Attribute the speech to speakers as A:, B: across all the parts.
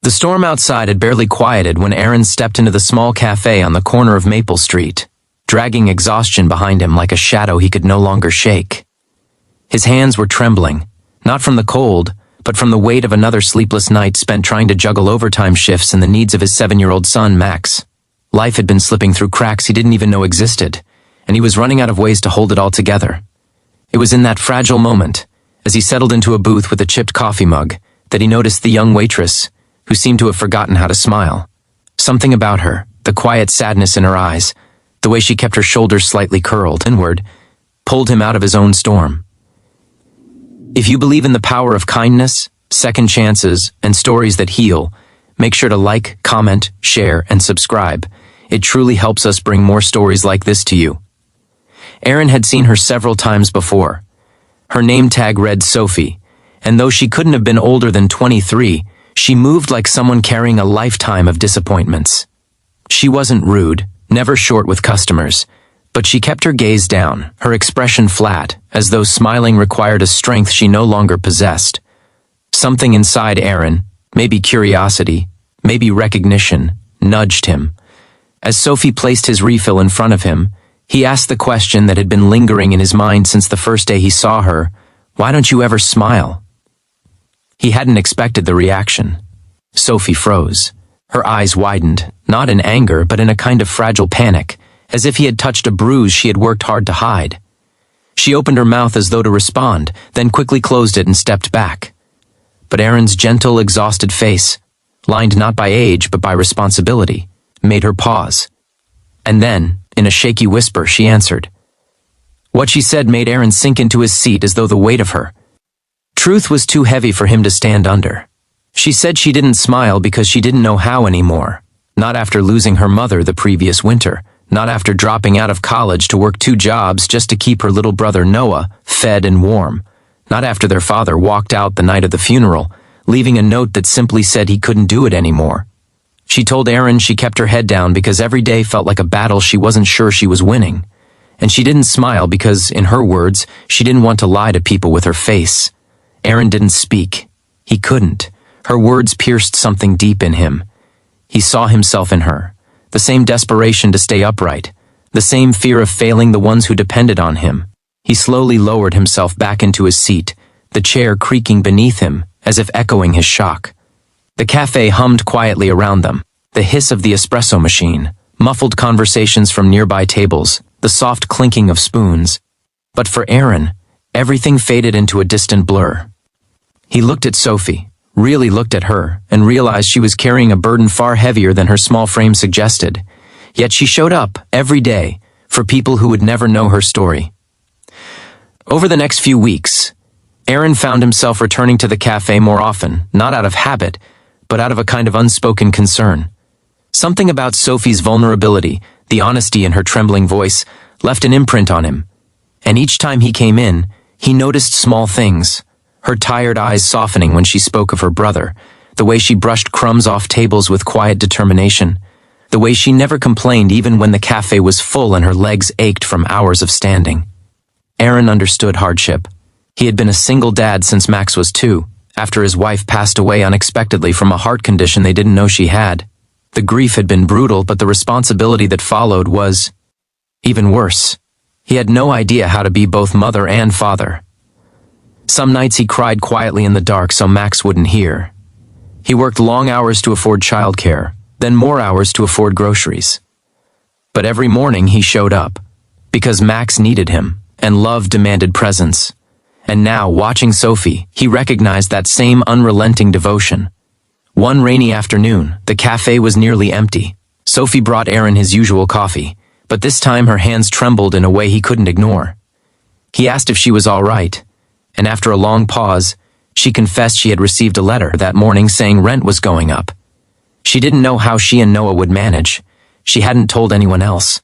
A: The storm outside had barely quieted when Aaron stepped into the small cafe on the corner of Maple Street, dragging exhaustion behind him like a shadow he could no longer shake. His hands were trembling, not from the cold, but from the weight of another sleepless night spent trying to juggle overtime shifts and the needs of his 7-year-old son, Max. Life had been slipping through cracks he didn't even know existed, and he was running out of ways to hold it all together. It was in that fragile moment, as he settled into a booth with a chipped coffee mug, that he noticed the young waitress, who seemed to have forgotten how to smile. Something about her, the quiet sadness in her eyes, the way she kept her shoulders slightly curled inward, pulled him out of his own storm. If you believe in the power of kindness, second chances, and stories that heal, make sure to like, comment, share, and subscribe. It truly helps us bring more stories like this to you. Aaron had seen her several times before. Her name tag read Sophie, and though she couldn't have been older than 23, she moved like someone carrying a lifetime of disappointments. She wasn't rude, never short with customers, but she kept her gaze down, her expression flat, as though smiling required a strength she no longer possessed. Something inside Aaron, maybe curiosity, maybe recognition, nudged him. As Sophie placed his refill in front of him, he asked the question that had been lingering in his mind since the first day he saw her, "Why don't you ever smile?" He hadn't expected the reaction. Sophie froze. Her eyes widened, not in anger but in a kind of fragile panic, as if he had touched a bruise she had worked hard to hide. She opened her mouth as though to respond, then quickly closed it and stepped back. But Aaron's gentle, exhausted face, lined not by age but by responsibility, made her pause. And then, in a shaky whisper, she answered. What she said made Aaron sink into his seat as though the weight of her truth was too heavy for him to stand under. She said she didn't smile because she didn't know how anymore, not after losing her mother the previous winter, not after dropping out of college to work 2 jobs just to keep her little brother Noah fed and warm, not after their father walked out the night of the funeral, leaving a note that simply said he couldn't do it anymore. She told Aaron she kept her head down because every day felt like a battle she wasn't sure she was winning. And she didn't smile because, in her words, she didn't want to lie to people with her face. Aaron didn't speak. He couldn't. Her words pierced something deep in him. He saw himself in her, the same desperation to stay upright, the same fear of failing the ones who depended on him. He slowly lowered himself back into his seat, the chair creaking beneath him, as if echoing his shock. The cafe hummed quietly around them, the hiss of the espresso machine, muffled conversations from nearby tables, the soft clinking of spoons. But for Aaron, everything faded into a distant blur. He looked at Sophie, really looked at her, and realized she was carrying a burden far heavier than her small frame suggested. Yet she showed up, every day, for people who would never know her story. Over the next few weeks, Aaron found himself returning to the cafe more often, not out of habit, but out of a kind of unspoken concern. Something about Sophie's vulnerability, the honesty in her trembling voice, left an imprint on him. And each time he came in, he noticed small things. Her tired eyes softening when she spoke of her brother, the way she brushed crumbs off tables with quiet determination, the way she never complained even when the cafe was full and her legs ached from hours of standing. Aaron understood hardship. He had been a single dad since Max was 2, after his wife passed away unexpectedly from a heart condition they didn't know she had. The grief had been brutal, but the responsibility that followed was even worse. He had no idea how to be both mother and father. Some nights he cried quietly in the dark so Max wouldn't hear. He worked long hours to afford childcare, then more hours to afford groceries. But every morning he showed up, because Max needed him, and love demanded presence. And now, watching Sophie, he recognized that same unrelenting devotion. One rainy afternoon, the cafe was nearly empty. Sophie brought Aaron his usual coffee, but this time her hands trembled in a way he couldn't ignore. He asked if she was all right, and after a long pause, she confessed she had received a letter that morning saying rent was going up. She didn't know how she and Noah would manage. She hadn't told anyone else.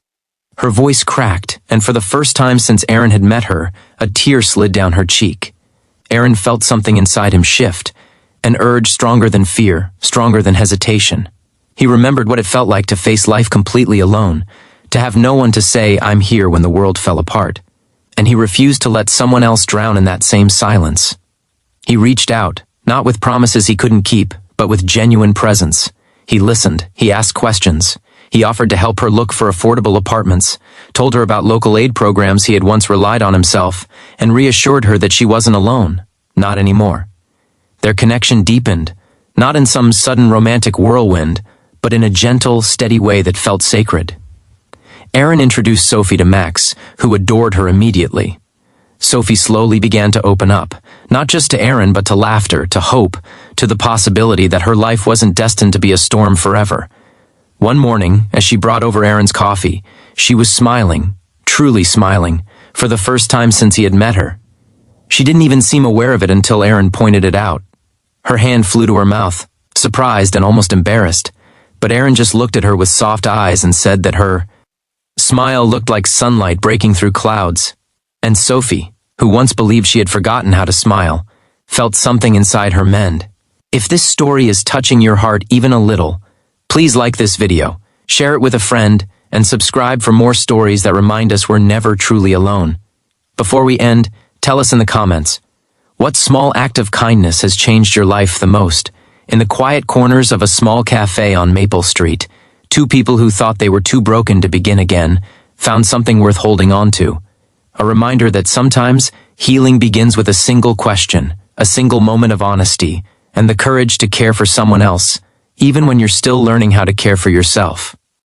A: Her voice cracked, and for the first time since Aaron had met her, a tear slid down her cheek. Aaron felt something inside him shift, an urge stronger than fear, stronger than hesitation. He remembered what it felt like to face life completely alone, to have no one to say, "I'm here," when the world fell apart. And he refused to let someone else drown in that same silence. He reached out, not with promises he couldn't keep, but with genuine presence. He listened, he asked questions. He offered to help her look for affordable apartments, told her about local aid programs he had once relied on himself, and reassured her that she wasn't alone. Not anymore. Their connection deepened, not in some sudden romantic whirlwind, but in a gentle, steady way that felt sacred. Erin introduced Sophie to Max, who adored her immediately. Sophie slowly began to open up, not just to Erin but to laughter, to hope, to the possibility that her life wasn't destined to be a storm forever. One morning, as she brought over Erin's coffee, she was smiling, truly smiling, for the first time since he had met her. She didn't even seem aware of it until Erin pointed it out. Her hand flew to her mouth, surprised and almost embarrassed, but Erin just looked at her with soft eyes and said that her smile looked like sunlight breaking through clouds. And Sophie, who once believed she had forgotten how to smile, felt something inside her mend. If this story is touching your heart even a little, please like this video, share it with a friend, and subscribe for more stories that remind us we're never truly alone. Before we end, tell us in the comments, what small act of kindness has changed your life the most? In the quiet corners of a small cafe on Maple Street, two people who thought they were too broken to begin again found something worth holding on to. A reminder that sometimes healing begins with a single question, a single moment of honesty, and the courage to care for someone else, even when you're still learning how to care for yourself.